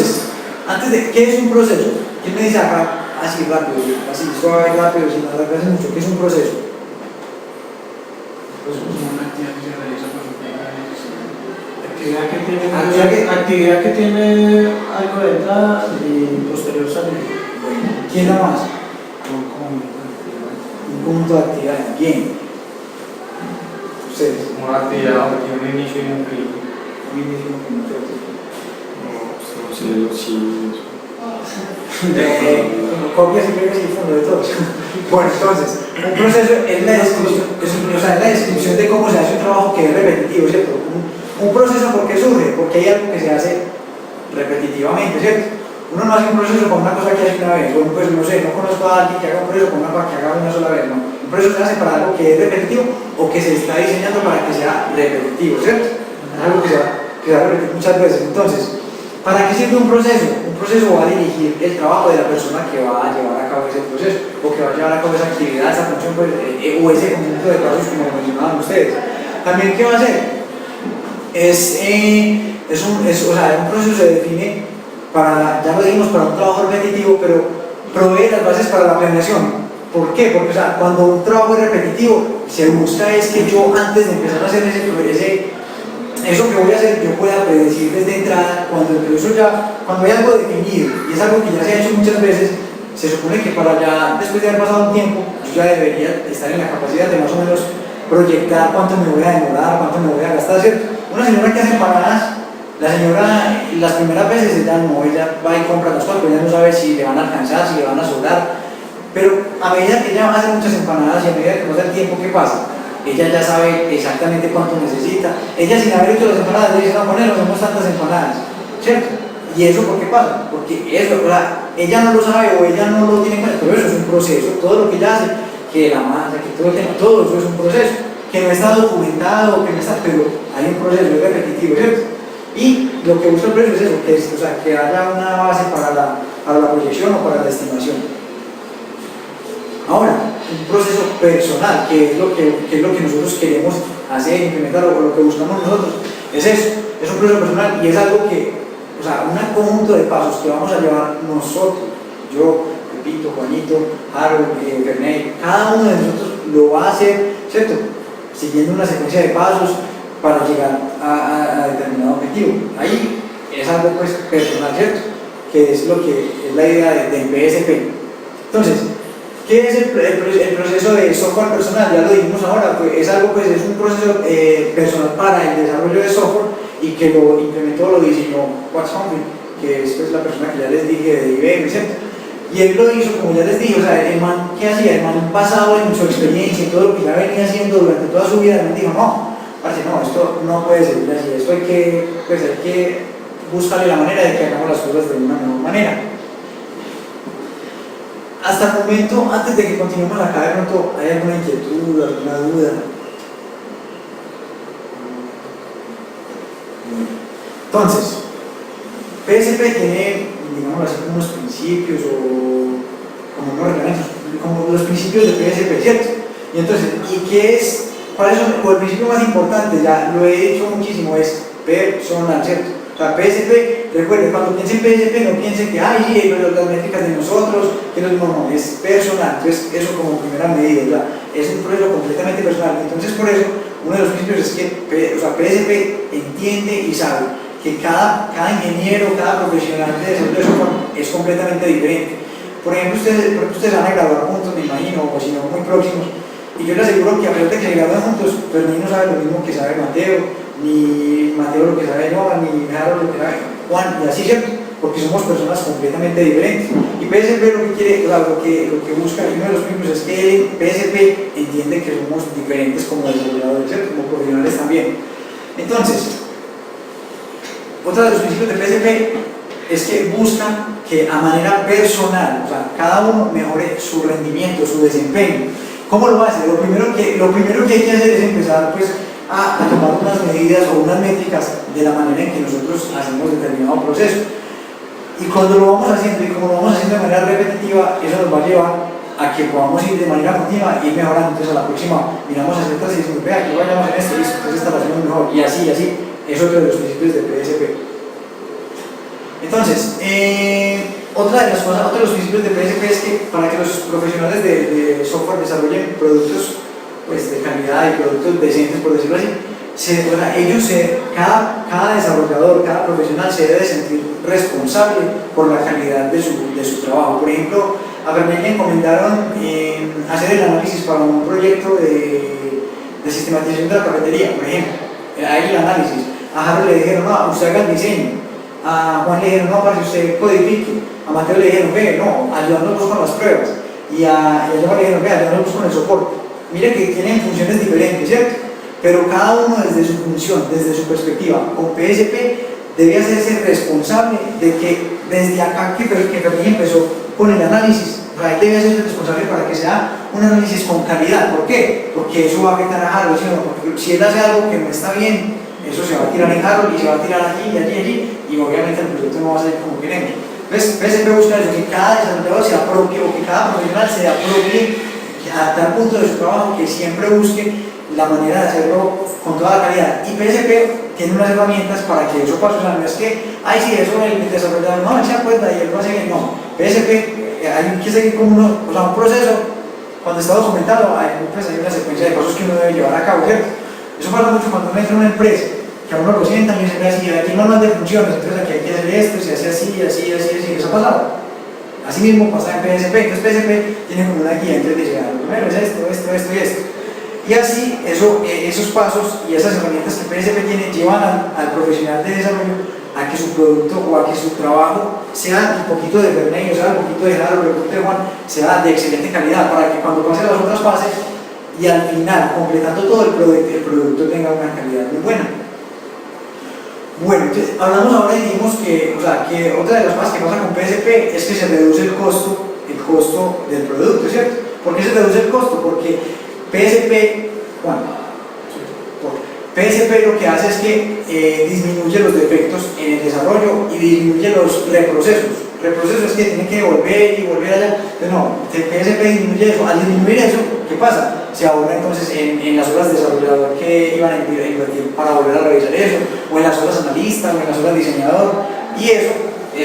Entonces, antes de, ¿qué es un proceso? ¿Quién me dice acá, así rápido, así suave, rápido, sin alargarse mucho? ¿Qué es un proceso? Pues es una actividad que se realiza por su propia necesidad. Actividad que tiene algo de entrada y posterior salida. Bueno, ¿quién da más? Un conjunto de actividades. ¿Quién? Ustedes. Como una actividad que tiene un inicio y un fin. Un inicio y un fin, ¿cierto? No sé, los chinos. Copias y pegas y fondo de todos. Bueno, entonces, un proceso es la descripción, es la descripción de cómo se hace un trabajo que es repetitivo, ¿cierto? Un proceso, ¿por qué surge? Porque hay algo que se hace repetitivamente, ¿cierto? Uno no hace un proceso con una cosa que hace una vez, o pues no sé, no conozco a alguien que haga un proceso con una cosa que haga una sola vez, no. Un proceso se hace para algo que es repetitivo o que se está diseñando para que sea repetitivo, ¿cierto? Es algo que se va a repetir muchas veces. Entonces, ¿para qué sirve un proceso? Un proceso va a dirigir el trabajo de la persona que va a llevar a cabo ese proceso, o que va a llevar a cabo esa actividad, esa función, pues, o ese conjunto de pasos como lo mencionaban ustedes. También, ¿qué va a hacer? Un proceso se define para, ya lo dijimos, para un trabajo repetitivo, pero provee las bases para la planeación. ¿Por qué? Porque cuando un trabajo es repetitivo, se busca es que yo antes de empezar a hacer eso que voy a hacer, yo pueda predecir desde entrada, cuando hay algo definido y es algo que ya se ha hecho muchas veces, se supone que para ya, después de haber pasado un tiempo, yo ya debería estar en la capacidad de más o menos proyectar cuánto me voy a demorar, cuánto me voy a gastar, ¿cierto? Una señora que hace empanadas, la señora las primeras veces ella va y compra las cosas, pero ella no sabe si le van a alcanzar, si le van a sobrar, pero a medida que ella hace muchas empanadas y a medida que pasa el tiempo que pasa, ella ya sabe exactamente cuánto necesita. Ella sin haber hecho las empanadas le dice, no, no hacemos tantas empanadas, ¿cierto? ¿Y eso por qué pasa? Porque eso, ella no lo sabe o ella no lo tiene en cuenta, pero eso es un proceso. Todo lo que ella hace, que la masa, que todo el tema, todo eso es un proceso, que no está documentado, que no está, pero hay un proceso, es repetitivo, ¿cierto? Y lo que busca el proceso es eso, que haya una base para la proyección o para la estimación. Ahora, un proceso personal, que es lo que nosotros queremos hacer, implementar, o lo que buscamos nosotros, es eso, es un proceso personal y es algo que, un conjunto de pasos que vamos a llevar nosotros, yo, Pepito, Juanito, Harold, Ferney, cada uno de nosotros lo va a hacer, ¿cierto? Siguiendo una secuencia de pasos para llegar a determinado objetivo. Ahí es algo pues personal, ¿cierto? Que es lo que es la idea del PSP. Entonces, ¿qué es el proceso de software personal? Ya lo dijimos ahora, pues es un proceso personal para el desarrollo de software y que lo implementó, lo diseñó Watts Humphrey, que es pues, la persona que ya les dije de IBM, ¿cierto? Y él lo hizo, como ya les dije, el man, ¿qué hacía? El man basado en su experiencia y todo lo que ya venía haciendo durante toda su vida, el man dijo, no, parce, no, esto no puede ser así, esto hay que buscarle la manera de que hagamos las cosas de una mejor manera. Hasta el momento, antes de que continuemos acá, de pronto, ¿hay alguna inquietud, alguna duda? Entonces, PSP tiene, digamos así, como unos principios o como unos reglamentos, como los principios de PSP, ¿cierto? Y entonces, ¿cuáles son? O el principio más importante, ya lo he dicho muchísimo, es personal, ¿cierto? O sea, PSP, recuerden, cuando piensen en PSP no piensen que, sí, las métricas de nosotros, que no, es personal. Entonces, eso como primera medida, ya, es un proceso completamente personal. Entonces, por eso, uno de los principios es que PSP entiende y sabe que cada ingeniero, cada profesional de desarrollo de software es completamente diferente. Por ejemplo, ustedes van a graduar juntos, me imagino, o si no, muy próximos, y yo les aseguro que a pesar de que se gradúen juntos, Fermín no sabe lo mismo que sabe Mateo, ni Mateo lo que sabe Noah, ni Harold lo que sabe Juan, y así, ¿cierto? Porque somos personas completamente diferentes. Y PSP lo que quiere, lo que busca, y uno de los principios es que PSP entiende que somos diferentes como desarrolladores, ¿cierto? Como profesionales también. Entonces, otro de los principios de PSP es que busca que a manera personal, cada uno mejore su rendimiento, su desempeño. ¿Cómo lo hace? Lo primero que hay que hacer es empezar pues, a tomar unas medidas o unas métricas de la manera en que nosotros hacemos determinado proceso. Y cuando lo vamos haciendo, y como lo vamos haciendo de manera repetitiva, eso nos va a llevar a que podamos ir de manera continua y ir mejorando. Entonces a la próxima miramos hacia atrás y decimos, vea, que vayamos en esto, listo, entonces esta la hacemos mejor, y así, es otro de los principios de PSP. Entonces, Entonces, otra de las cosas, otro de los principios de PSP es que para que los profesionales de software desarrollen productos pues, de calidad y productos decentes, por decirlo así, cada desarrollador, cada profesional se debe sentir responsable por la calidad de su trabajo. Por ejemplo, a Fernández le encomendaron hacer el análisis para un proyecto de sistematización de la cafetería, por ejemplo. Ahí el análisis. A Harold le dijeron, no, usted haga el diseño. A Juan le dijeron, no, para que usted codifique. A Mateo le dijeron, ve, no, ayudándonos con las pruebas. Y a Yoma le dijeron, ve, ayudándonos con el soporte. Mire que tienen funciones diferentes, ¿cierto? Pero cada uno desde su función, desde su perspectiva. Con PSP debe hacerse responsable de que desde acá que Fermín empezó con el análisis, él debe hacerse responsable para que sea un análisis con calidad. ¿Por qué? Porque eso va a afectar a Harold, ¿sí? Porque si él hace algo que no está bien, eso se va a tirar en Harold y se va a tirar allí y allí y allí, y obviamente el proyecto no va a salir como queremos. Entonces, PSP busca eso, que cada desarrollador se apropie o que cada profesional se apropie a tal punto de su trabajo que siempre busque la manera de hacerlo con toda la calidad. Y PSP tiene unas herramientas para que eso pase. O sea, no es que, ay, sí, eso el desarrollador no se acuerda y él lo hace bien. No, PSP hay que seguir como un proceso. Cuando está documentado, hay una secuencia de pasos que uno debe llevar a cabo, ¿cierto? Eso pasa mucho cuando uno entra en una empresa, que a uno lo sientan y se ve así, aquí no hay de funciones, entonces aquí hay que hacer esto, se hace así, eso ha pasado. Así mismo pasa en PSP, entonces PSP tiene como una guía, entonces dice, primero es esto y esto. Y así, esos pasos y esas herramientas que PSP tiene llevan al profesional de desarrollo a que su producto o a que su trabajo sea un poquito de Fernández, sea un poquito de Harold, un poquito de Juan, sea de excelente calidad, para que cuando pase las otras fases y al final, completando todo el producto tenga una calidad muy buena. Bueno, entonces hablamos ahora y dijimos que otra de las cosas que pasa con PSP es que se reduce el costo del producto, ¿cierto? ¿Por qué se reduce el costo? Porque PSP lo que hace es que disminuye los defectos en el desarrollo y disminuye los reprocesos. Reprocesos es que tienen que volver allá. Entonces, no, PSP disminuye eso. Al disminuir eso, ¿qué pasa? Se ahorra entonces en las horas de desarrollador que iban a invertir para volver a revisar eso, o en las horas analista, o en las horas diseñador. Y eso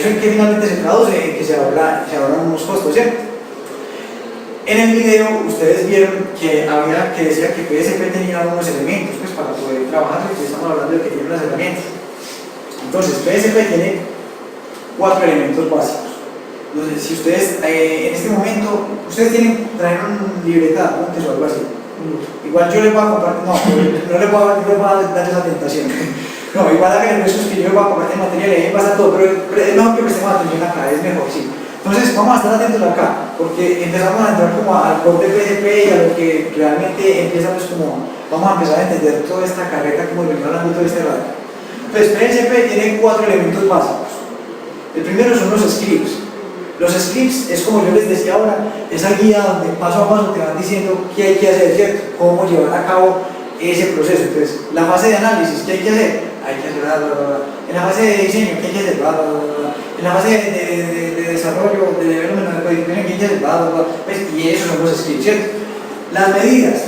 en que finalmente se traduce en que se ahorran unos costos, ¿cierto? En el video ustedes vieron que decía que PSP tenía unos elementos pues, para poder trabajar, porque estamos hablando de que tiene unas herramientas. Entonces, PSP tiene 4 elementos básicos. Entonces, si ustedes en este momento, ustedes traen una libreta de apuntes o algo así. Igual yo les voy a compartir, no les voy a dar esa tentación. No, igual hagan el que yo les voy a compartir material y ahí pasa todo, pero es mejor que prestemos atención acá, es mejor, sí. Entonces vamos a estar atentos acá, porque empezamos a entrar como al core de PSP y a lo que realmente empieza pues como, vamos a empezar a entender toda esta carreta como venimos hablando todo este rato. Entonces PSP tiene 4 elementos básicos. El primero son los scripts. Los scripts es como yo les decía ahora, esa guía donde paso a paso te van diciendo qué hay que hacer, ¿cierto? Cómo llevar a cabo ese proceso. Entonces, la fase de análisis, ¿qué hay que hacer? Hay que hacer en la fase de diseño, ¿qué hay que hacer? En la fase de desarrollo, de development, de codificación, ¿qué hay que hacer? Pues, y esos son los scripts, ¿cierto? Las medidas.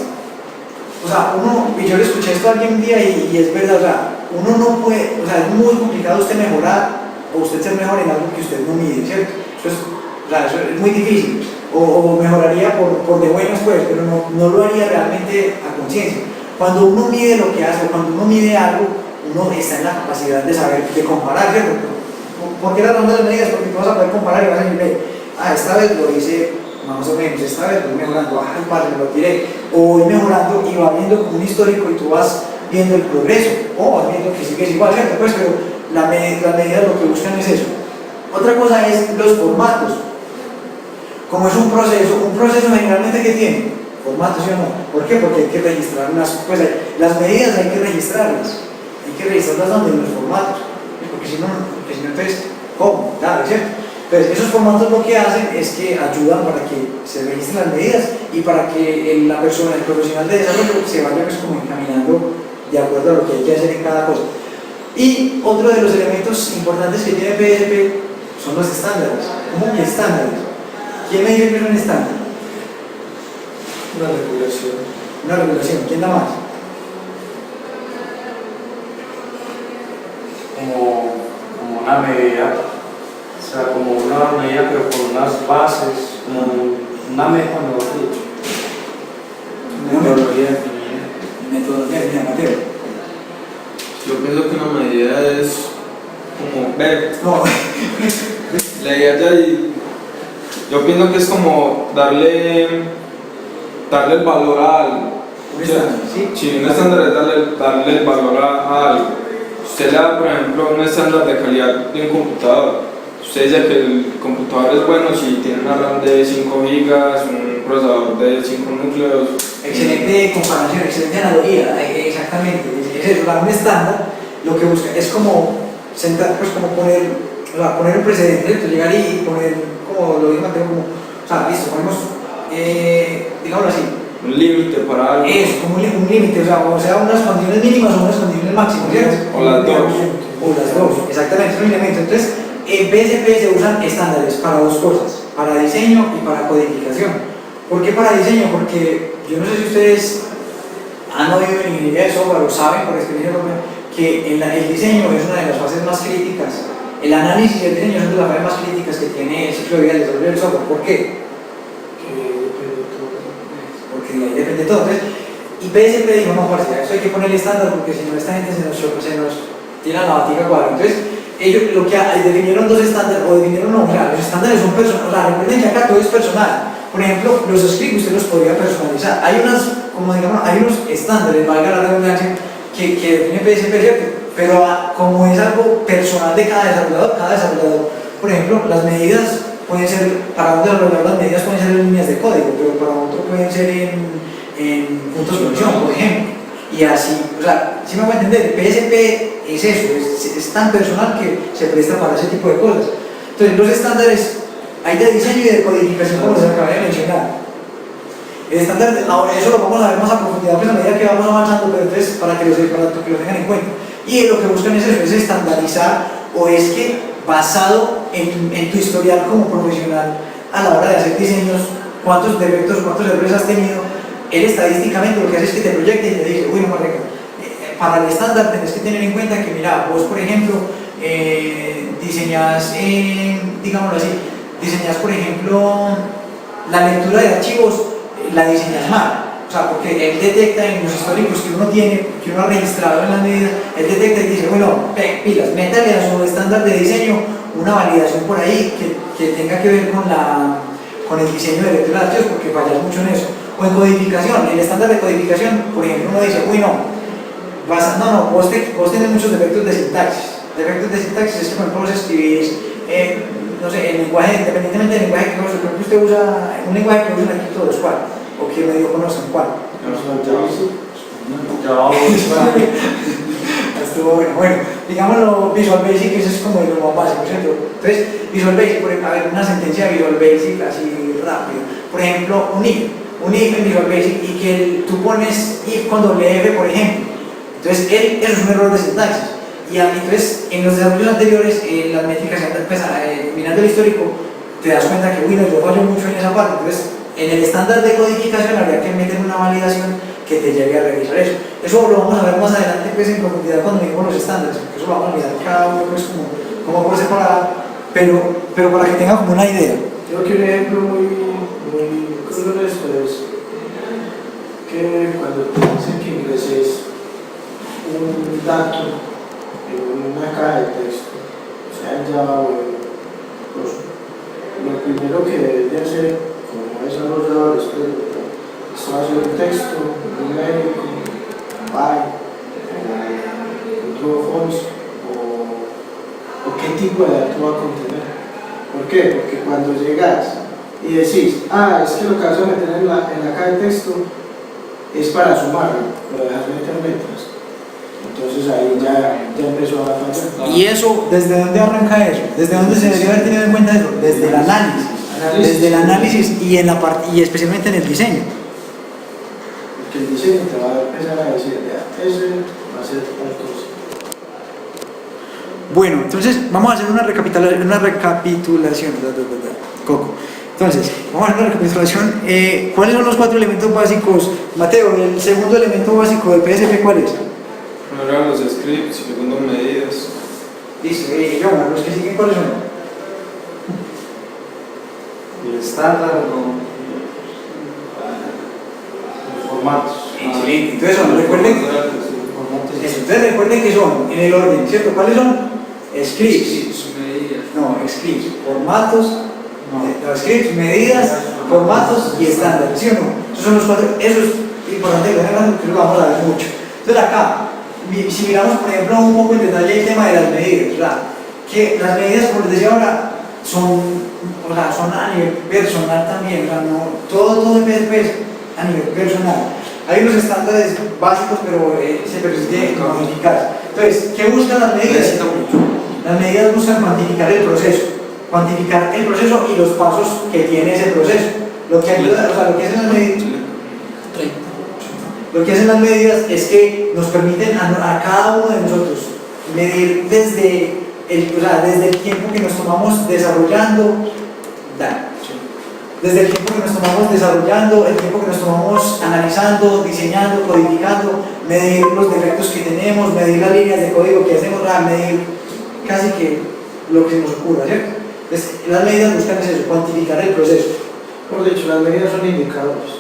O sea, yo le escuché esto a alguien un día y es verdad, o sea, uno no puede, o sea, es muy complicado usted mejorar o usted ser mejor en algo que usted no mide, ¿cierto? Eso es muy difícil, o mejoraría por de buenas pues, pero no lo haría realmente a conciencia. Cuando uno mide lo que hace, o cuando uno mide algo, uno está en la capacidad de saber, de comparar, ¿cierto? ¿Por qué las rondas de medidas? Porque tú vas a poder comparar y vas a decir, esta vez lo hice más o menos, esta vez voy mejorando, padre, lo tiré, o voy mejorando y va viendo como un histórico y tú vas viendo el progreso, o vas viendo que sigues igual, ¿cierto? Pues, pero las medidas lo que buscan es eso. Otra cosa es los formatos. Como es un proceso generalmente ¿qué tiene? Formatos, ¿sí o no? ¿Por qué? Porque hay que registrar pues las medidas hay que registrarlas. Hay que registrarlas donde en los formatos. Porque si no entonces, ¿cómo? Claro, ¿cierto? Entonces, esos formatos lo que hacen es que ayudan para que se registren las medidas y para que la persona, el profesional de desarrollo, se vaya pues como encaminando de acuerdo a lo que hay que hacer en cada cosa. Y otro de los elementos importantes que tiene PSP son los estándares. ¿Cómo que estándares? ¿Quién me dice que es un estándar? Una regulación. Una regulación. ¿Quién da más? Como una medida O sea, como una medida, pero con unas bases, como una meta, mejor dicho. Metodología definida. Metodología definida, Mateo. Yo pienso que una medida es como ver, No, la idea ya y yo pienso que es como darle el valor a algo. un estándar, ¿sí? Si un estándar es darle el valor a algo. Usted le da, por ejemplo, un estándar de calidad de un computador. Usted dice que el computador es bueno si tiene una RAM de 5 GB, un procesador de 5 núcleos. Excelente comparación, excelente analogía, exactamente. Es eso, dar un estándar, lo que busca es como sentar, pues como poner, o sea, poner un precedente, entonces llegar y poner, como lo dijo Mateo, como, o sea, listo, ponemos, digámoslo así, Un límite para algo. eso, como un límite, o sea, unas condiciones mínimas o unas condiciones máximas, ¿cierto? O las dos. O las dos, exactamente, es un lineamiento. Entonces, en PSP se usan estándares para dos cosas, para diseño y para codificación. ¿Por qué para diseño? Porque yo no sé si ustedes han oído en ingeniería de software o saben por experiencia propia que el diseño es una de las fases más críticas. El análisis y el diseño son de las fases más críticas que tiene el ciclo de vida del desarrollo del software. ¿Por qué? Porque de ahí depende todo. Entonces, y PSP dijo, no, parce, a eso hay que poner el estándar porque si no esta gente se nos tira la batica cuadra. Entonces, ellos lo que definieron dos estándares, o definieron no, o sea, los estándares son personales, o sea, recuerden que acá todo es personal. Por ejemplo, los scripts usted los podría personalizar. Hay unas, como digamos, hay unos estándares, valga la redundancia, que define PSP, ¿cierto? Pero como es algo personal de cada desarrollador, por ejemplo, las medidas pueden ser, para un desarrollador las medidas pueden ser en líneas de código, pero para otro pueden ser en puntos de conexión, por ejemplo. Y así, o sea, si me voy a entender, el PSP es eso, es tan personal que se presta para ese tipo de cosas. Entonces, los estándares hay de diseño y de codificación, como les acabé de mencionar. El estándar, ahora eso lo vamos a ver más a profundidad pues a medida que vamos avanzando, pero entonces para que lo tengan en cuenta. Y lo que buscan es eso, es estandarizar, o es que basado en tu historial como profesional a la hora de hacer diseños, cuántos defectos, cuántos errores has tenido. Él estadísticamente lo que hace es que te proyecta y te dice, uy, no, marica, para el estándar tenés que tener en cuenta que, mira, vos por ejemplo diseñas, digámoslo así, diseñas por ejemplo la lectura de archivos, la diseñas mal. O sea, porque él detecta en los históricos que uno tiene, que uno ha registrado en las medidas, él detecta y dice, bueno, pilas, métale a su estándar de diseño una validación por ahí que tenga que ver con el diseño de lectura de archivos, porque fallas mucho en eso. O en codificación, el estándar de codificación, por ejemplo, uno dice, uy, no, vos tenés muchos defectos de sintaxis. Defectos de sintaxis es que, por ejemplo, vos escribís, no sé, el lenguaje, independientemente del lenguaje que use, por ejemplo, usted usa un lenguaje que usan aquí todos, ¿cuál? O que medio conocen, ¿cuál? Estuvo bueno, digámoslo, Visual Basic, ese es como lo más básico, ¿cierto? Entonces, Visual Basic, por ejemplo, a ver, una sentencia de Visual Basic así rápido. Por ejemplo, un if en Visual Basic y que tú pones if con doble F, por ejemplo. Entonces, eso es un error de sintaxis. Y entonces, en los desarrollos anteriores, las métricas, mirando el histórico, te das cuenta que, bueno, yo fallo mucho en esa parte. Entonces, en el estándar de codificación habría que meter una validación que te lleve a revisar eso. Eso lo vamos a ver más adelante pues, en profundidad cuando miremos los estándares, porque eso lo vamos a mirar cada uno pues, como por separado, pero para que tengan como una idea. Creo que un ejemplo muy crudo de esto es que cuando te dicen que ingreses un dato en una caja de texto, sea en Java o en lo primero que debes de hacer como desarrollador es esto va a ser un texto, numérico, byte, true o false, o qué tipo de dato va a contener. ¿Por qué? Porque cuando llegas y decís, es que lo que vas a meter en la caja de texto es para sumarlo, pero dejas meter letras. Entonces ahí ya empezó a fallar. ¿Y eso, desde dónde arranca eso? ¿Desde dónde se debería haber tenido en cuenta eso? Desde el análisis. Desde el análisis y especialmente en el diseño. Porque el diseño te va a empezar a decir, ese va a ser tal cosa. Bueno, entonces vamos a hacer una recapitulación. Coco. Entonces, vamos a hacer una recapitulación. ¿Cuáles son los 4 elementos básicos? Mateo, el segundo elemento básico del PSP, ¿cuál es? Primero los scripts, segundo medidas. Listo, John, los que siguen, ¿cuáles son? estándar o formatos. Excelente. Entonces, recuerden, entonces recuerden que son en el orden, ¿cierto? ¿Cuáles son? Scripts. No, scripts, formatos, no, scripts, medidas, formatos y estándares, ¿sí o no? Esos son los cuatro, eso es importante que lo vamos a ver mucho. Entonces acá, si miramos por ejemplo un poco en detalle el tema de las medidas, ¿verdad? Que las medidas, como les decía ahora, son a nivel personal también, ¿verdad? No, todo depende a nivel personal. Hay unos estándares básicos, pero se permite modificar. Entonces, ¿qué buscan las medidas? Las medidas buscan cuantificar el proceso y los pasos que tiene ese proceso. Lo que ayuda, lo que hacen las medidas, es que nos permiten a cada uno de nosotros medir desde el tiempo que nos tomamos desarrollando, el tiempo que nos tomamos analizando, diseñando, codificando, medir los defectos que tenemos, medir las líneas de código que hacemos, medir casi que lo que se nos ocurra, ¿cierto? Entonces, las medidas buscan eso, cuantificar el proceso. Por dicho, las medidas son indicadores.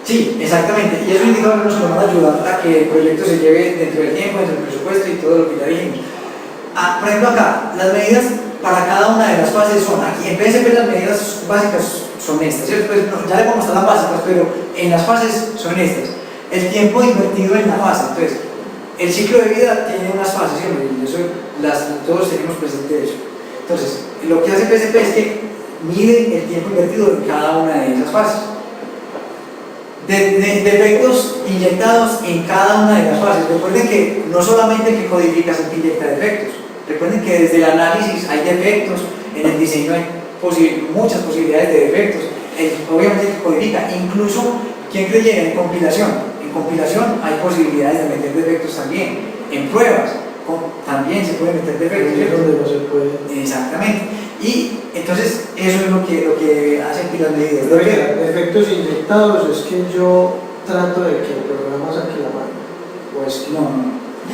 Sí, exactamente, y esos indicadores nos van a ayudar a que el proyecto se lleve dentro del tiempo, dentro del presupuesto y todo lo que ya dijimos. Por ejemplo acá, las medidas para cada una de las fases son, aquí en PSP las medidas básicas son estas, ¿cierto? Pues, ya le vamos a las básicas, pero en las fases son estas. El tiempo invertido en la fase, entonces, el ciclo de vida tiene unas fases, ¿cierto? Y eso todos tenemos presente eso. Entonces, lo que hace PSP es que mide el tiempo invertido en cada una de esas fases. Defectos inyectados en cada una de las fases. Recuerden que no solamente el que codifica es el que inyecta defectos. Recuerden que desde el análisis hay defectos, en el diseño hay muchas posibilidades de defectos. Obviamente el que codifica, incluso quien creyera en compilación. En compilación hay posibilidades de meter defectos también. En pruebas también se pueden meter defectos. Donde no se puede. Exactamente. Y entonces eso es lo que hacen las medidas. Defectos inyectados es que yo trato de que el programa saque la mano. Pues no.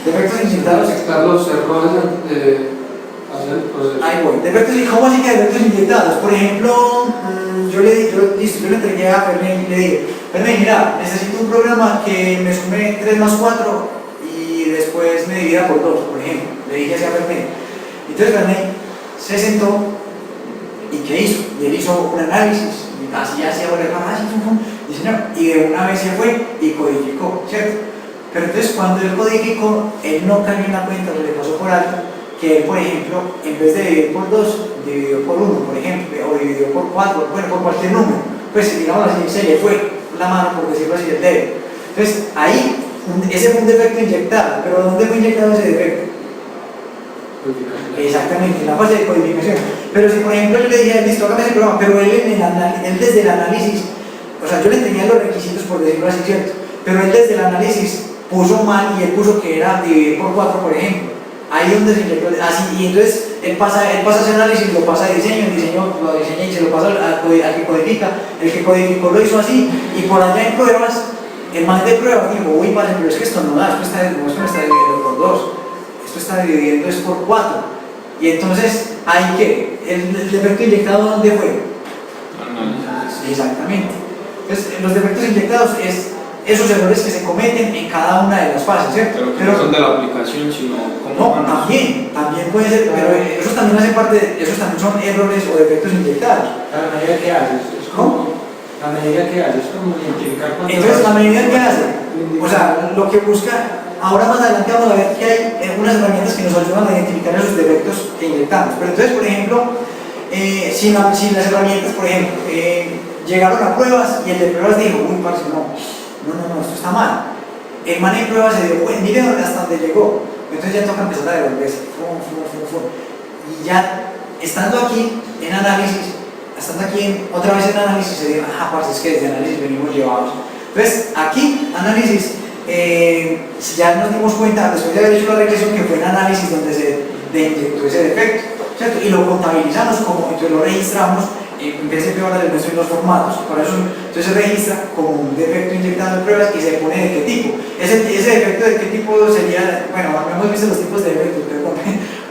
Defectos inyectados. Detectar los errores hacia el proceso. Ahí voy. Defectos, ¿cómo así que defectos inyectados? Por ejemplo, yo le entregué a Fermín y le dije, Fermín, mira, necesito un programa que me sume 3 más 4 y después me divida por 2, por ejemplo. Le dije así a Fermín. Entonces Fermín se sentó y ¿qué hizo? Y él hizo un análisis, y así diseñó, y de una vez se fue y codificó, ¿cierto? Pero entonces cuando él codificó, él no cayó en la cuenta, o le pasó por alto, que él, por ejemplo, en vez de dividir por 2, dividió por 1, por ejemplo, o dividió por 4, bueno, por cualquier número. Pues digamos así, se le fue la mano, por decirlo así, el dedo. Entonces ahí, ese fue un defecto inyectado, pero ¿dónde fue inyectado ese defecto? Exactamente, en la fase de codificación. Pero si por ejemplo yo le dije, listo, hágame ese programa, pero él desde el análisis, o sea, yo le tenía los requisitos por decirlo así, ¿cierto? Pero él desde el análisis puso mal y él puso que era dividir por 4, por ejemplo. Ahí es donde se inyectó, así, y entonces él pasa ese análisis, lo pasa a diseño, el diseño lo diseña y se lo pasa al que codifica. El que codificó lo hizo así, y por allá en pruebas, el man de pruebas dijo, uy, vale, pero es que esto no da, esto no está dividido por 2. Está dividiendo es por 4 y entonces hay que el defecto inyectado ¿dónde fue? Análisis. Exactamente. Entonces los defectos inyectados es esos errores que se cometen en cada una de las fases, ¿cierto? Pero que no son de la aplicación, sino como no, también puede ser, pero esos también hacen parte, esos también son errores o defectos inyectados. La medida que haces es como la medida que haces como identificar cuánto. Entonces la medida que hace, o sea, lo que busca. Ahora más adelante vamos a ver que hay unas herramientas que nos ayudan a identificar esos defectos que inyectamos. Pero entonces, por ejemplo, si las herramientas, por ejemplo, llegaron a pruebas y el de pruebas dijo, uy, parce, no, esto está mal. El man en pruebas se dio cuenta, miren hasta dónde llegó. Entonces ya toca empezar a devolverse. Y ya, estando aquí en análisis, otra vez en análisis, se dijo, parce, es que desde análisis venimos llevados. Entonces, aquí, análisis, ya nos dimos cuenta, después de haber hecho la regresión, que fue en análisis donde se inyectó ese defecto, ¿cierto? Y lo contabilizamos, entonces lo registramos, en PSP ahora les muestro los formatos, para eso entonces se registra como un defecto inyectado en pruebas y se pone de qué tipo. Ese defecto de qué tipo sería, bueno, no hemos visto los tipos de defectos,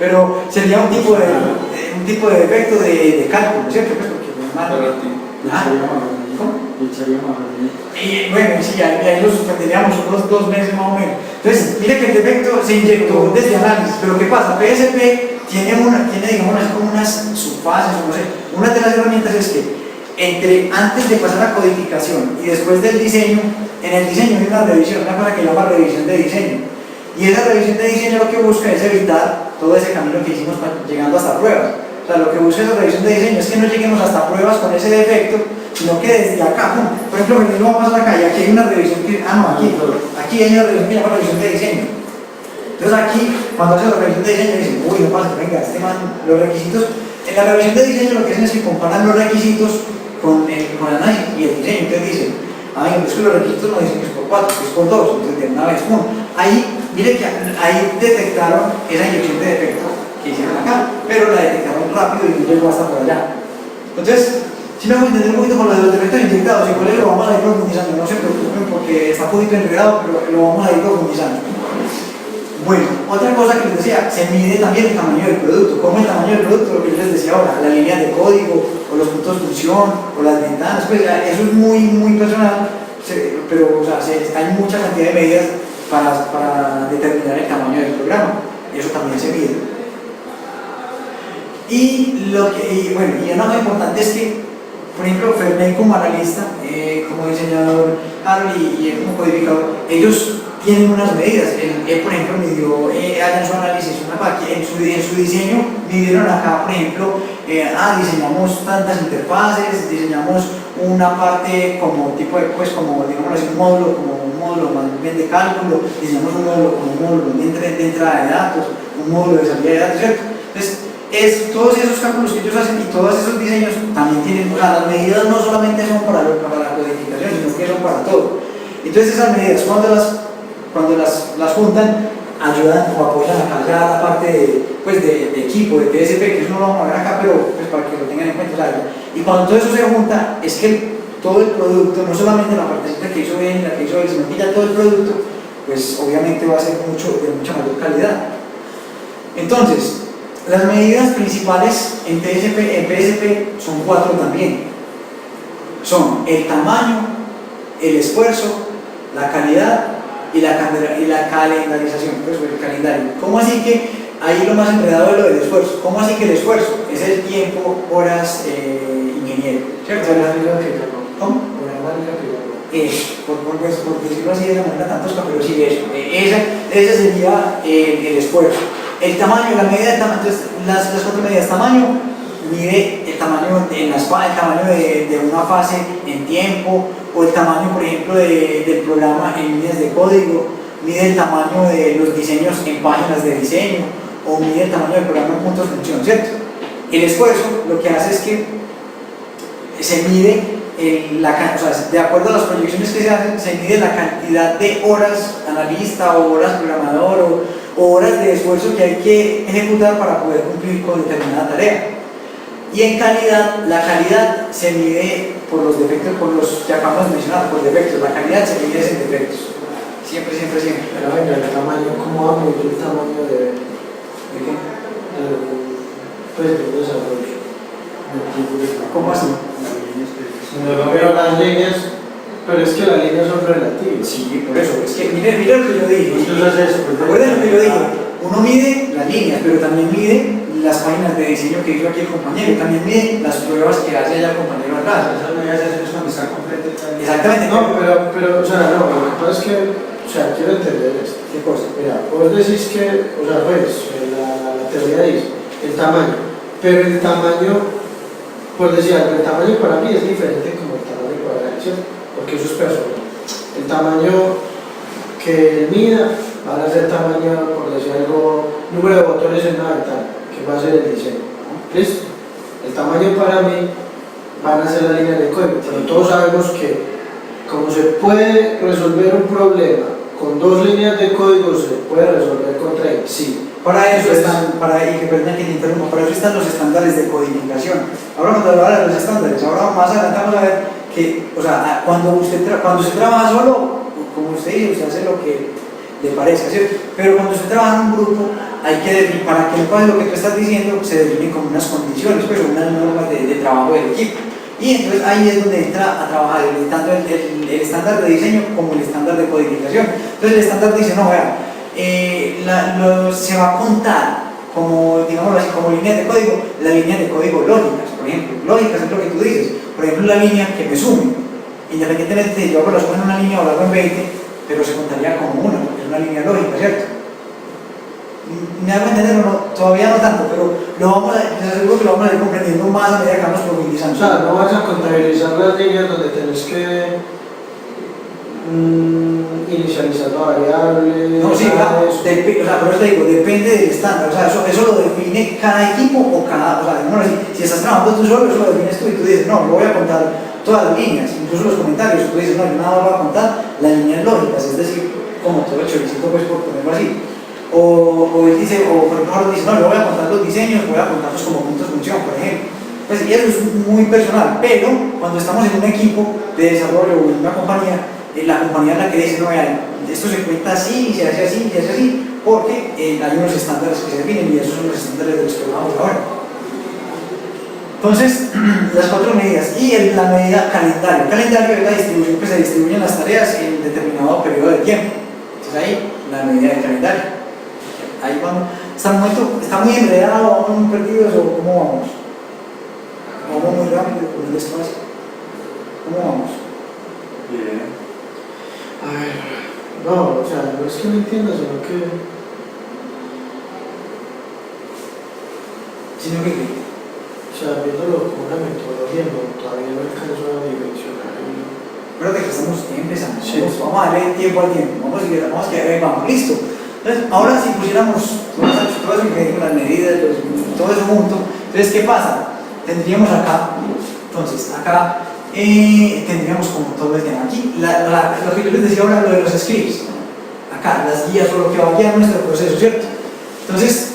pero sería un tipo de defecto de cálculo, ¿cierto? Pues porque Echaría más grande. ¿Cómo? Echaría más grande. Y bueno, sí, ahí lo suspenderíamos unos 2 meses más o menos. Entonces, mire que el defecto se inyectó desde análisis, pero ¿qué pasa? PSP tiene digamos así como unas subfases, no sé. Una de las herramientas es que antes de pasar a codificación y después del diseño, en el diseño hay una revisión, una cosa que se llama revisión de diseño. Y esa revisión de diseño lo que busca es evitar todo ese camino que hicimos llegando hasta pruebas. O sea, lo que busca esa revisión de diseño es que no lleguemos hasta pruebas con ese defecto, sino que desde acá, por ejemplo, venimos a pasar acá y aquí hay una revisión que, aquí hay una revisión que se llama revisión de diseño. Entonces aquí, cuando hace la revisión de diseño, dicen, uy, no pasa, venga, este man, los requisitos, en la revisión de diseño lo que hacen es que comparan los requisitos con el análisis y el diseño. Entonces dicen, ay, es que los requisitos no dicen que es por 4, que es por 2, entonces de una vez, ahí, mire que ahí detectaron esa inyección de defecto que hicieron acá, pero la detectaron rápido y no llegó hasta por allá. Entonces, si me voy a entender un poquito con lo de los defectos inyectados, igual lo vamos a ir profundizando, no se preocupen porque está un poquito enredado, pero lo vamos a ir profundizando. Bueno, otra cosa que les decía, se mide también el tamaño del producto. ¿Cómo el tamaño del producto? Lo que yo les decía ahora, la línea de código, o los puntos de función, o las ventanas, pues eso es muy personal, pero o sea, hay mucha cantidad de medidas para determinar el tamaño del programa. Eso también se mide. Y una cosa importante es que, por ejemplo, Ferney como analista, como diseñador, y él como codificador, ellos tienen unas medidas. Él por ejemplo, midió allá en su análisis, en su diseño, midieron acá, por ejemplo, diseñamos tantas interfaces, diseñamos una parte como tipo de, pues como digamos así, un módulo más bien de cálculo, diseñamos un módulo de entrada de datos, un módulo de salida de datos, ¿cierto? Entonces, todos esos cálculos que ellos hacen y todos esos diseños también tienen, o sea, las medidas no solamente son para la codificación, sino que son para todo. Entonces esas medidas, cuando las juntan, ayudan o apoyan acá ya la parte de equipo, de PSP, que eso no lo vamos a ver acá, pero pues para que lo tengan en cuenta. ¿Sabes? Y cuando todo eso se junta, es que todo el producto, no solamente la partecita que hizo bien, la que hizo él, sino que ya todo el producto, pues obviamente va a ser de mucha mayor calidad. Entonces, las medidas principales en PSP son 4 también. Son el tamaño, el esfuerzo, la calidad y la calendarización, pues el calendario. ¿Cómo así que ahí lo más enredado es lo del esfuerzo? ¿Cómo así que el esfuerzo? Es el tiempo, horas, ingeniero, ¿cierto? ¿Cómo? Por decirlo así de la manera tan tosca, pero sí eso. Ese sería el esfuerzo. El tamaño, la medida del tamaño, entonces las 4 medidas, tamaño, mide el tamaño en la espalda, el tamaño de una fase en tiempo, o el tamaño, por ejemplo, del programa en líneas de código, mide el tamaño de los diseños en páginas de diseño, o mide el tamaño del programa en puntos de función, ¿cierto? El esfuerzo lo que hace es que se mide, o sea, de acuerdo a las proyecciones que se hacen, se mide la cantidad de horas analista o horas programador o horas de esfuerzo que hay que ejecutar para poder cumplir con determinada tarea. Y en calidad, la calidad se mide por los defectos, por los que acabamos de mencionar, por defectos. La calidad se mide sin defectos. Siempre. Pero venga, el tamaño, ¿cómo va a medir el tamaño de qué? Pues de desarrollo. ¿Cómo así? Pero las líneas, pero es que las líneas son relativas. Sí, por eso. Es que mire lo que yo dije. Entonces, recuerden lo que yo dije. Uno mide las líneas, pero también mide las páginas de diseño que hizo aquí el compañero, también mide las pruebas que hace allá el compañero atrás. Esas medidas es cuando está completa. Exactamente. No, pero, o sea, no, lo que pasa es que, o sea, quiero entender esto. ¿Qué cosa? Mira, vos decís que, o sea, pues, la teoría dice el tamaño, pero el tamaño, por decir algo, el tamaño para mí es diferente como el tamaño para la acción, porque eso es personal. El tamaño que mida va a ser tamaño, por decir algo, número de botones en una ventana, que va a ser el diseño. ¿Listo? El tamaño para mí van a ser las líneas de código, pero todos sabemos que como se puede resolver un problema con 2 líneas de código, se puede resolver con 3, sí. Para eso están, para eso están los estándares de codificación. Ahora cuando hablaba de los estándares, ahora más adelante vamos a ver que, o sea, cuando usted trabaja solo, como usted dice, usted hace lo que le parezca, ¿cierto? Pero cuando usted trabaja en un grupo, hay que definir, para que no pase lo que tú estás diciendo, se definen como unas condiciones, pues unas normas de trabajo del equipo. Y entonces ahí es donde entra a trabajar tanto el estándar de diseño como el estándar de codificación. Entonces el estándar dice, no, vea, se va a contar como, digámoslo así, como líneas de código, las líneas de código lógicas, por ejemplo. Lógicas es lo que tú dices. Por ejemplo, la línea que me sume, independientemente de yo hago la suma en una línea o la hago en 20, pero se contaría como una, porque es una línea lógica, ¿cierto? ¿Me hago entender o no? Todavía no tanto, pero les aseguro que lo vamos a ir comprendiendo más a medida que vamos profundizando. O sea, no vas a contabilizar las líneas donde tenés que inicializar la variable. No, sí, claro, por eso te digo, depende del estándar, o sea, eso lo define cada equipo o cada, o sea, digamos así, si estás trabajando tú solo, eso lo defines tú y tú dices, no, lo voy a contar todas las líneas, incluso los comentarios, tú dices, no, yo nada voy a contar las líneas lógicas, es decir, como todo el choricito, pues, por ponerlo así. O él dice, o por ejemplo, dice, no, yo voy a contar los diseños, voy a contarlos como puntos de función, por ejemplo. Pues, y eso es muy personal, pero cuando estamos en un equipo de desarrollo o en una compañía, la compañía es la que dice, no, vean, esto se cuenta así, se hace así, se hace así, porque hay unos estándares que se definen y esos son los estándares de los que hablamos ahora. Entonces, las 4 medidas y la medida calendario. Calendario es la distribución que se distribuyen las tareas en determinado periodo de tiempo. Entonces ahí, la medida de calendario. Ahí vamos. Hasta el momento está muy enredado, vamos muy perdidos o cómo vamos. Vamos muy rápido con el espacio. ¿Cómo vamos? Bien. A ver, no, o sea, no es que no entienda, sino que. Sino que, O sea, viéndolo como una metodología, no, todavía no alcanzo a dimensionar. espérate que estamos empezando. Sí. Vamos a darle tiempo al tiempo. Vamos a que vamos, listo. Entonces, ahora si pusiéramos todo eso que digo, las medidas, todo eso junto, entonces, ¿qué pasa? Tendríamos acá, entonces, acá tendríamos como todo el tema. Aquí, lo que yo les decía ahora, lo de los scripts, acá, las guías o lo que va a guiar nuestro proceso, ¿cierto? Entonces,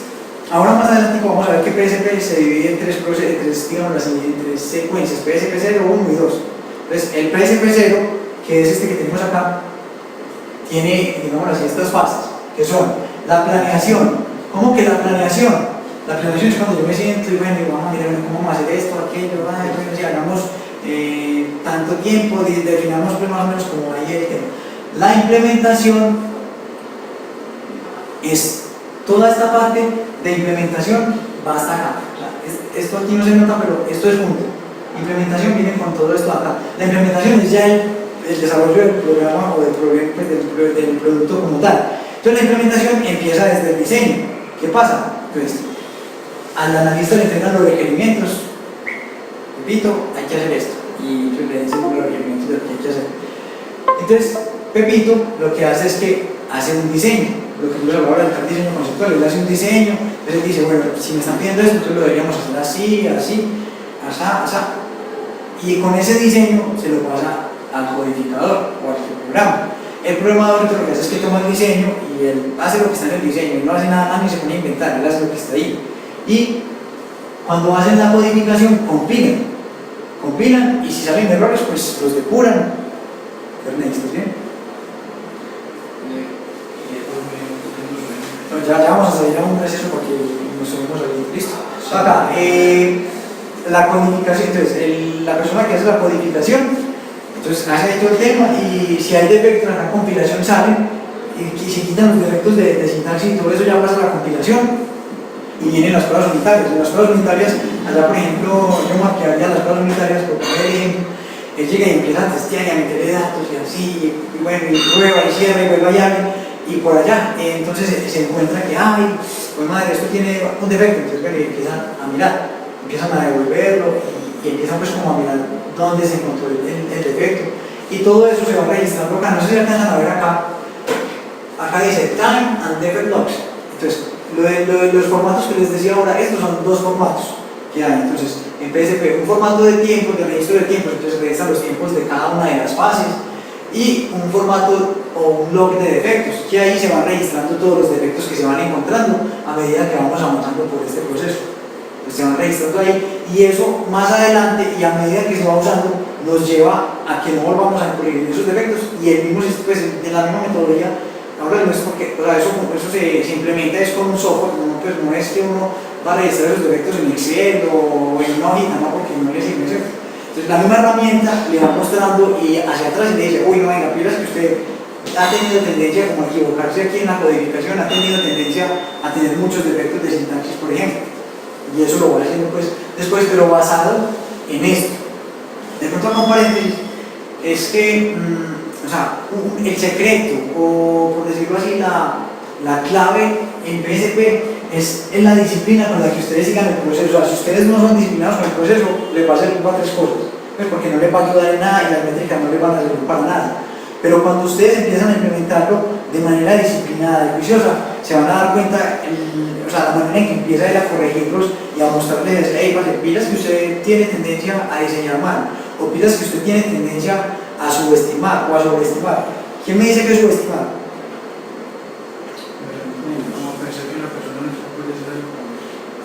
ahora más adelante vamos a ver que PSP se divide en tres secuencias, PSP 0, 1 y 2. Entonces, el PSP 0, que es este que tenemos acá, tiene, digamos así, estas fases, que son la planeación. ¿Cómo que la planeación? La planeación es cuando yo me siento y bueno, vamos a mirar cómo vamos a hacer esto, aquello, si hagamos tanto tiempo, definamos pues más o menos como ahí el tema. La implementación es toda esta parte de implementación va hasta acá. O sea, esto aquí no se nota, pero esto es junto. Implementación viene con todo esto acá. La implementación es ya el desarrollo del programa o del producto como tal. Entonces la implementación empieza desde el diseño. ¿Qué pasa? Pues al analista le entregan los requerimientos. Pepito, hay que hacer esto. Y pues le dicen los requerimientos de lo que hay que hacer. Entonces, Pepito lo que hace es que hace un diseño. Lo que yo hablaba ahora del diseño conceptual, él hace un diseño, entonces él dice, bueno, si me están pidiendo esto, entonces lo deberíamos hacer así, así, asá, asá. Y con ese diseño se lo pasa al codificador o al programa. El programador lo que hace es que toma el diseño y él hace lo que está en el diseño, él no hace nada más ni se pone a inventar, él hace lo que está ahí. Y cuando hacen la codificación, compilan y si salen errores, pues los depuran. ¿Estás bien? Ya vamos a salir a un proceso porque nos subimos ahí. Listo. Acá, la codificación, entonces, la persona que hace la codificación, entonces hace todo el tema y si hay defectos en la compilación salen y se quitan los defectos de sintaxis y todo eso ya pasa a la compilación y vienen las pruebas unitarias. En las pruebas unitarias, allá por ejemplo, yo marquearía las pruebas unitarias por poner ejemplo, él llega y empieza a testear y a meterle datos y así, y bueno, y prueba y cierra y vuelve y abre. Y por allá, entonces se encuentra que, ay, pues madre, esto tiene un defecto, entonces bueno, empiezan a mirar, empiezan a devolverlo y empiezan pues como a mirar dónde se encontró el defecto. Y todo eso se va registrando acá, no sé si alcanzan a ver acá, acá dice Time and Defect Logs. Entonces, los formatos que les decía ahora, estos son dos formatos que hay. Entonces, en PSP, un formato de tiempo, de registro de tiempo, entonces registran los tiempos de cada una de las fases, y un formato o un log de defectos, que ahí se van registrando todos los defectos que se van encontrando a medida que vamos avanzando por este proceso. Pues se van registrando ahí y eso más adelante y a medida que se va usando nos lleva a que no volvamos a incurrir en esos defectos y el mismo, pues, de la misma metodología. Ahora no es porque, o sea, eso se implementa es con un software, pues no es que uno va a registrar esos defectos en Excel o en una hojita, no, porque no le sirve eso. Entonces la misma herramienta le va mostrando y hacia atrás y le dice, uy, no, venga, pilas que usted ha tenido tendencia como a equivocarse aquí en la codificación, ha tenido tendencia a tener muchos defectos de sintaxis, por ejemplo. Y eso lo voy haciendo pues después, pero basado en esto. De pronto acá un paréntesis, es que, o sea, el secreto, o por decirlo así, la clave en PSP es en la disciplina con la que ustedes sigan el proceso. O sea, si ustedes no son disciplinados con el proceso, les va a servir para tres cosas, pues porque no les va a ayudar en nada y las métricas no les van a servir para nada. Pero cuando ustedes empiezan a implementarlo de manera disciplinada y juiciosa, se van a dar cuenta, o sea, la manera en que empieza a ir a corregirlos y a mostrarles, hey, vale, pilas que usted tiene tendencia a diseñar mal, o pilas que usted tiene tendencia a subestimar o a sobreestimar. ¿Quién me dice que es subestimar?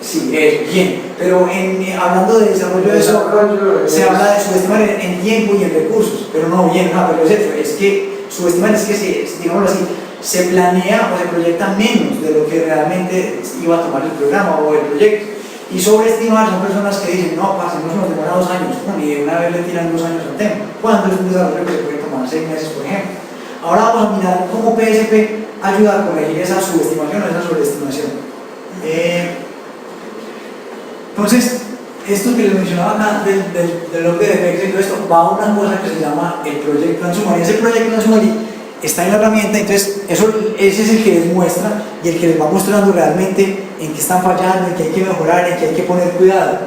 Sí, es bien, pero hablando de desarrollo de software, se habla de subestimar en tiempo y en recursos, pero no bien, no, pero es que subestimar es que, digámoslo así, se planea o se proyecta menos de lo que realmente iba a tomar el programa o el proyecto. Y sobreestimar son personas que dicen, no, parce, no se nos demora 2 años, y de una vez le tiran 2 años al tema, cuando es un desarrollo que se puede tomar 6 meses, por ejemplo. Ahora vamos a mirar cómo PSP ayuda a corregir esa subestimación o esa sobreestimación. Entonces, esto que les mencionaba acá del log de defectos y todo esto, va a una cosa que se llama el Project Plan Summary. Ese Project Plan Summary está en la herramienta, entonces ese es el que les muestra y el que les va mostrando realmente en qué están fallando, en qué hay que mejorar, en qué hay que poner cuidado.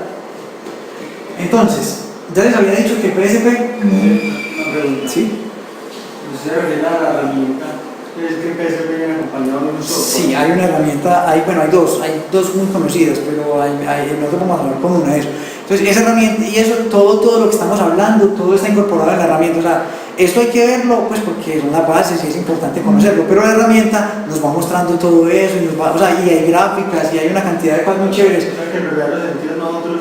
Entonces, ya les había dicho que PSP... Una pregunta. ¿Sí? ¿Usted se refiere a la herramienta? ¿Es que PSP viene acompañado de un software? Sí, hay una herramienta, hay dos muy conocidas, pero nosotros vamos a hablar con una de esas. Entonces, esa herramienta, y eso, todo lo que estamos hablando, todo está incorporado en la herramienta. O sea, esto hay que verlo, pues porque son las bases y es importante conocerlo, pero la herramienta nos va mostrando todo eso, y hay gráficas, y hay una cantidad de cosas muy chéveres. O sea, que en verdadero sentido nosotros,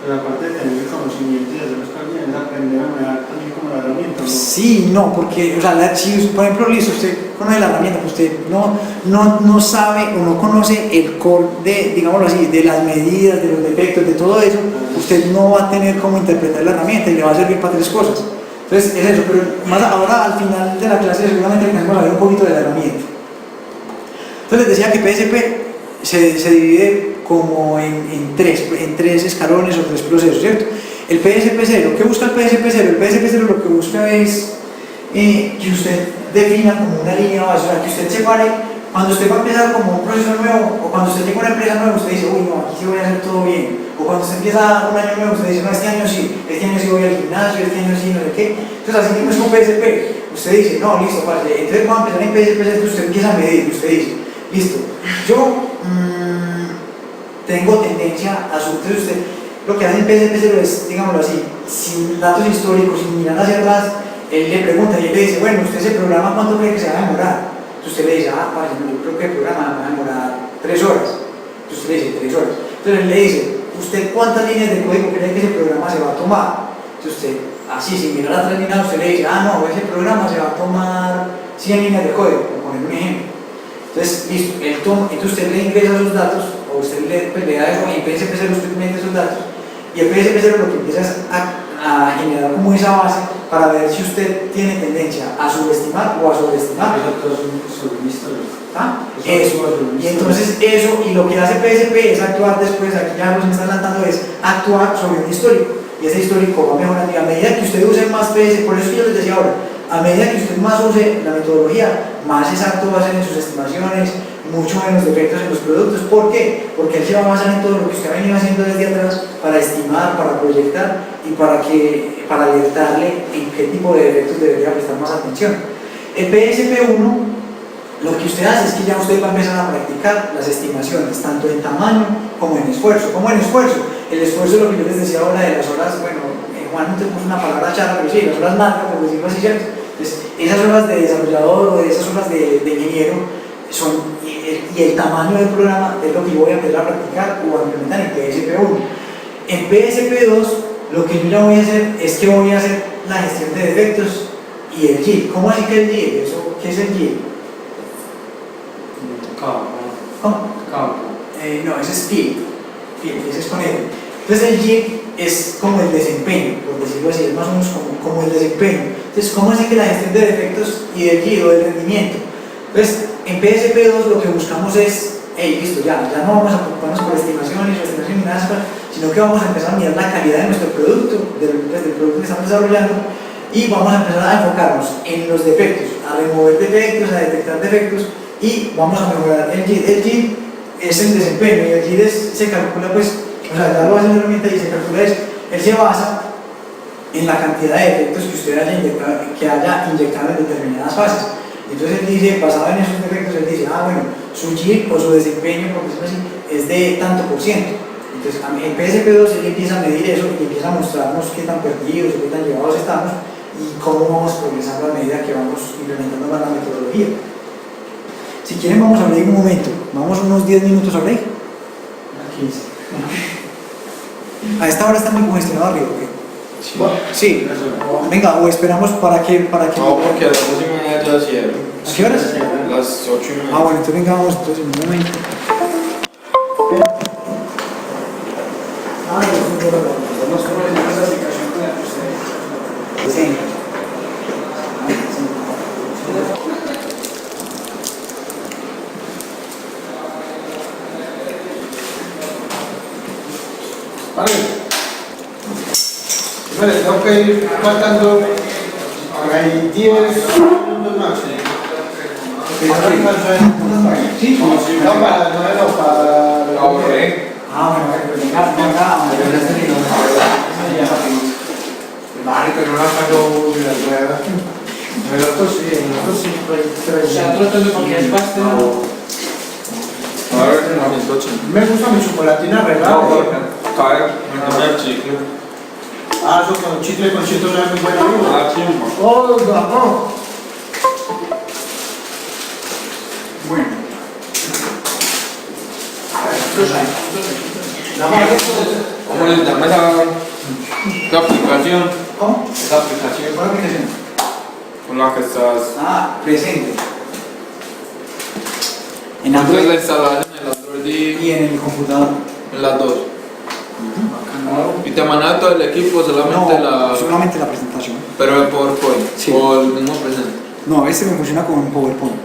aparte de tener el conocimiento y hacer las cosas bien, es aprender a manejar también como la herramienta, ¿no? Sí, no, porque, o sea, si, por ejemplo, listo, usted conoce la herramienta, pues usted no sabe o no conoce el core de, digámoslo así, de las medidas, de los defectos, de todo eso, usted no va a tener cómo interpretar la herramienta y le va a servir para 3 cosas. Entonces, es eso, pero más ahora al final de la clase seguramente alcanzamos a ver un poquito de la herramienta. Entonces les decía que PSP se divide como en tres escalones o 3 procesos, ¿cierto? El PSP0, ¿qué busca el PSP0? El PSP0 lo que busca es que usted defina como una línea base, o sea, que usted separe, cuando usted va a empezar como un proceso nuevo, o cuando usted tiene una empresa nueva, usted dice, uy, no, aquí sí voy a hacer todo bien, o cuando usted empieza un año nuevo, usted dice, no, este año sí voy al gimnasio, este año sí, no sé qué. Entonces, así mismo es con PSP, usted dice, no, listo, parce, entonces vamos a empezar en PSP0, usted empieza a medir, usted dice, listo, yo tengo tendencia a subir, usted lo que hace en PSP0 es, digámoslo así, sin datos históricos, sin mirar hacia atrás, él le pregunta y él le dice, bueno, usted ese programa, ¿cuánto cree que se va a demorar? Entonces usted le dice, parce, yo creo que el programa va a demorar 3 horas. Entonces usted le dice, 3 horas. Entonces él le dice, ¿usted cuántas líneas de código cree que ese programa se va a tomar? Entonces usted, así, sin mirar atrás ni nada, usted le dice, no, ese programa se va a tomar 100 líneas de código, por poner un ejemplo. Entonces, listo, entonces usted le ingresa esos datos, o usted le da eso, y en PSP0 usted mete esos datos, y el PSP0 lo que empieza es a generar como esa base para ver si usted tiene tendencia a subestimar o a sobreestimar. Eso. Y entonces eso, y lo que hace PSP es actuar después, aquí ya nos está adelantando, es actuar sobre un histórico, y ese histórico va mejorando, y a medida que usted use más PSP, por eso que yo les decía ahora, a medida que usted más use la metodología, más exacto va a ser en sus estimaciones, mucho menos defectos en los productos. ¿Por qué? Porque él se va a basar en todo lo que usted ha venido haciendo desde atrás para estimar, para proyectar y para alertarle en qué tipo de defectos debería prestar más atención. El PSP1, lo que usted hace es que ya usted va a empezar a practicar las estimaciones, tanto en tamaño como en esfuerzo. ¿Cómo en esfuerzo? El esfuerzo es lo que yo les decía ahora de las horas, bueno, Juan no tenemos una palabra charla, pero sí, las horas marca, por decirlo así, ¿cierto? Entonces, esas horas de desarrollador o esas horas de ingeniero son, y el tamaño del programa es lo que yo voy a empezar a practicar o a implementar en PSP1. En PSP2, lo que yo ya voy a hacer es que voy a hacer la gestión de defectos y el JIT. ¿Cómo así que el JIT? ¿Qué es el JIT? Campo. ¿Cómo? No, ese es FIT, ese es con él. Entonces el JIT es como el desempeño, por decirlo así, es más o menos como el desempeño. Entonces, ¿cómo así que la gestión de defectos y del JIT o del rendimiento? Entonces, en PSP2 lo que buscamos es, hey, listo, ya no vamos a preocuparnos por estimaciones ni nada, sino que vamos a empezar a mirar la calidad de nuestro producto, del producto que estamos desarrollando, y vamos a empezar a enfocarnos en los defectos, a remover defectos, a detectar defectos, y vamos a mejorar el JIT. El JIT es el desempeño, y el JIT se calcula, pues, o sea, ya lo hace la herramienta y se calcula eso. Él se basa en la cantidad de defectos que usted haya inyectado en determinadas fases. Entonces él dice, basado en esos defectos, él dice, bueno, su JIT o su desempeño, por decirlo así, es de tanto por ciento. Entonces en PSP2 él empieza a medir eso y empieza a mostrarnos qué tan perdidos o qué tan llevados estamos y cómo vamos progresando a medida que vamos implementando más la metodología. Si quieren vamos a break un momento, vamos unos 10 minutos a break. A 15. A esta hora está muy congestionado arriba, ¿ok? Sí. Sí. Venga, o esperamos para que... No, porque a las 2:30 ya cierro. ¿A qué horas? Las 8:30. Bueno, entonces venga, vamos entonces en un momento. Sí. Vale. Vale, tengo que ir faltando por ahí 10 minutos más. Sí, No, para las 9 no, para... Ahora, Pero no la saco de la rueda. Nosotros sí, pero ya tratando de que es bastante. ahora en la 180. Me gusta mi chocolatina regada. Cae, me el chicle. Eso con chicle con cheto no es muy bueno. Chimba. Oh, no. Bueno. ¿Cómo le llama esa aplicación? ¿Cómo? Esa aplicación ¿Cuál aplicación? con la que estás. Presente. En Entonces Android la instalas en el Android y en el computador. en las dos. Y te manda todo el equipo, solamente No, solamente la presentación. Pero en PowerPoint. Sí. O el mismo presente. No, este me funciona con PowerPoint.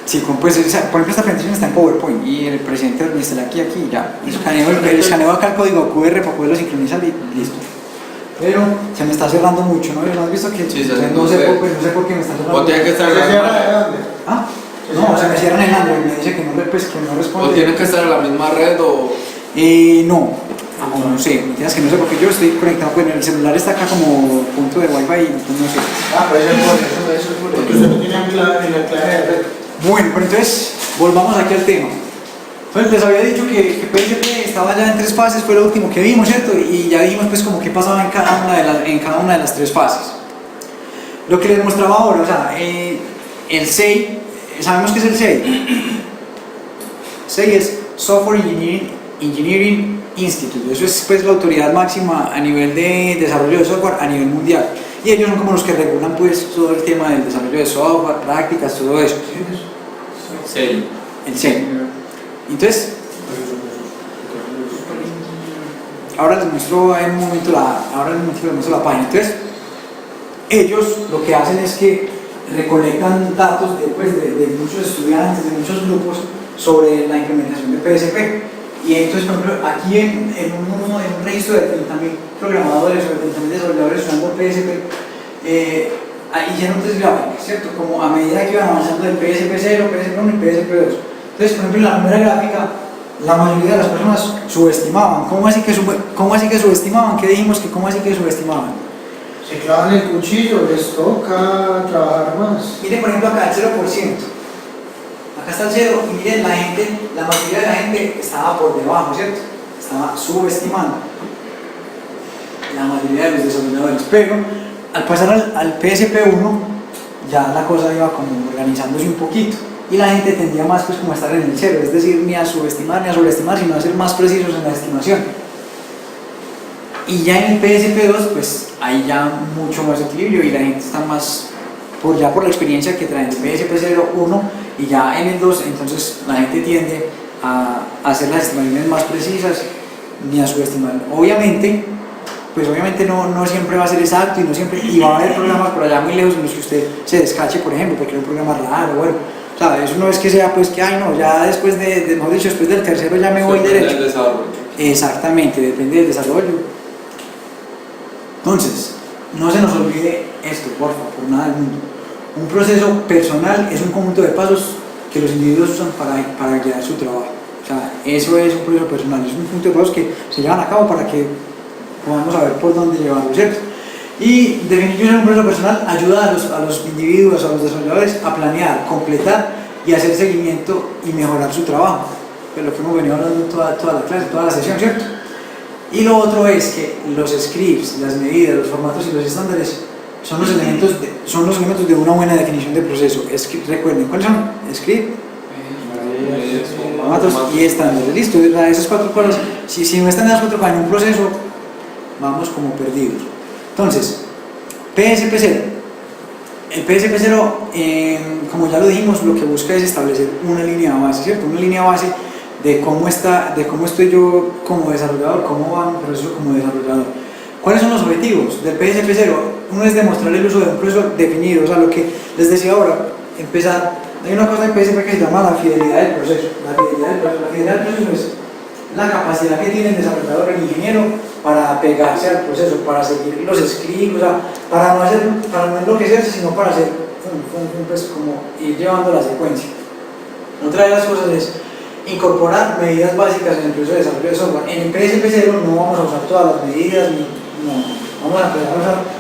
Sí, pues, por ejemplo, esta presentación está en PowerPoint y el presente lo instalé aquí y ya. Escaneo acá el código QR para poderlo sincronizar y listo. Pero se me está cerrando mucho, ¿no? ¿No has visto que? Sí, no sé por qué me está cerrando. O tiene que estar ¿Se cierra de dónde? ¿Ah? No, se me cierran en Android, me dice que no responde. O tiene que estar en la misma red o. No sé, mentiras que no sé porque yo estoy conectado, bueno, el celular está acá como punto de wifi y entonces no sé. Pues es por eso. Porque usted no tiene ni la clave de red. Bueno, pero entonces volvamos aquí al tema. Entonces les había dicho que PSP estaba ya en 3 fases, fue lo último que vimos, ¿cierto? Y ya vimos pues como qué pasaba en cada una de las 3 fases. Lo que les mostraba ahora, o sea, el SEI, ¿sabemos qué es el SEI? SEI es Software Engineering Institute, eso es pues la autoridad máxima a nivel de desarrollo de software a nivel mundial. Y ellos son como los que regulan pues todo el tema del desarrollo de software, prácticas, todo eso. Sí. El SEI. Entonces, ahora les muestro en un momento la página. Entonces, ellos lo que hacen es que recolectan datos de muchos estudiantes, de muchos grupos sobre la implementación de PSP. Y entonces, por ejemplo, aquí en un registro de 30.000 programadores o de 30.000 desarrolladores usando PSP, hicieron 3 gráficas, ¿cierto? Como a medida que iban avanzando del PSP 0, PSP 1 y PSP 2. Entonces, por ejemplo, en la primera gráfica, la mayoría de las personas subestimaban. ¿Cómo así que subestimaban? ¿Qué dijimos que cómo así que subestimaban? Se clavan el cuchillo, les toca trabajar más. Miren, por ejemplo, acá el 0%. Acá está el 0 y miren, la mayoría de la gente estaba por debajo, ¿cierto? Estaba subestimando. La mayoría de los desarrolladores. Pero al pasar al PSP1, ya la cosa iba como organizándose un poquito. Y la gente tendía más pues como a estar en el 0, es decir, ni a subestimar ni a sobreestimar, sino a ser más precisos en la estimación. Y ya en el PSP2, pues hay ya mucho más equilibrio y la gente está más, por la experiencia que traen el PSP01 y ya en el 2, entonces la gente tiende a hacer las estimaciones más precisas ni a subestimar. Obviamente, pues obviamente no siempre va a ser exacto y va a haber programas por allá muy lejos en los que usted se descache, por ejemplo, porque es un programa raro, bueno, o sea, eso no es que sea pues que, ay no, ya después mejor dicho, después del tercero ya me voy derecho. Del desarrollo. Exactamente, depende del desarrollo. Entonces, no se nos olvide esto, por favor, por nada del mundo. Un proceso personal es un conjunto de pasos que los individuos usan para guiar su trabajo. O sea, eso es un proceso personal, es un conjunto de pasos que se llevan a cabo para que podamos saber por dónde llevarlo, ¿cierto? Y definir un proceso personal ayuda a los individuos, a los desarrolladores a planear, completar y hacer seguimiento y mejorar su trabajo. Que es lo que hemos venido hablando toda la clase, toda la sesión, ¿cierto? Y lo otro es que los scripts, las medidas, los formatos y los estándares son los elementos de una buena definición de proceso. Recuerden, ¿cuáles son? Script, formatos y estándares. Listo, esas cuatro cosas. Si no están en las cuatro cosas en un proceso, vamos como perdidos. Entonces, PSP0. El PSP0, como ya lo dijimos, lo que busca es establecer una línea base, ¿cierto? Una línea base de cómo estoy yo como desarrollador, cómo va mi proceso como desarrollador. ¿Cuáles son los objetivos del PSP0? Uno es demostrar el uso de un proceso definido, o sea, lo que les decía ahora, empezar. Hay una cosa en PSP que se llama la fidelidad del proceso. La fidelidad del proceso es la capacidad que tiene el desarrollador, el ingeniero, para apegarse al proceso, para seguir los scripts, o sea, para no enloquecerse, sino para hacer, pues, como ir llevando la secuencia. Otra de las cosas es incorporar medidas básicas en el proceso de desarrollo de software. En el PSP0 no vamos a usar todas las medidas, vamos a empezar a usar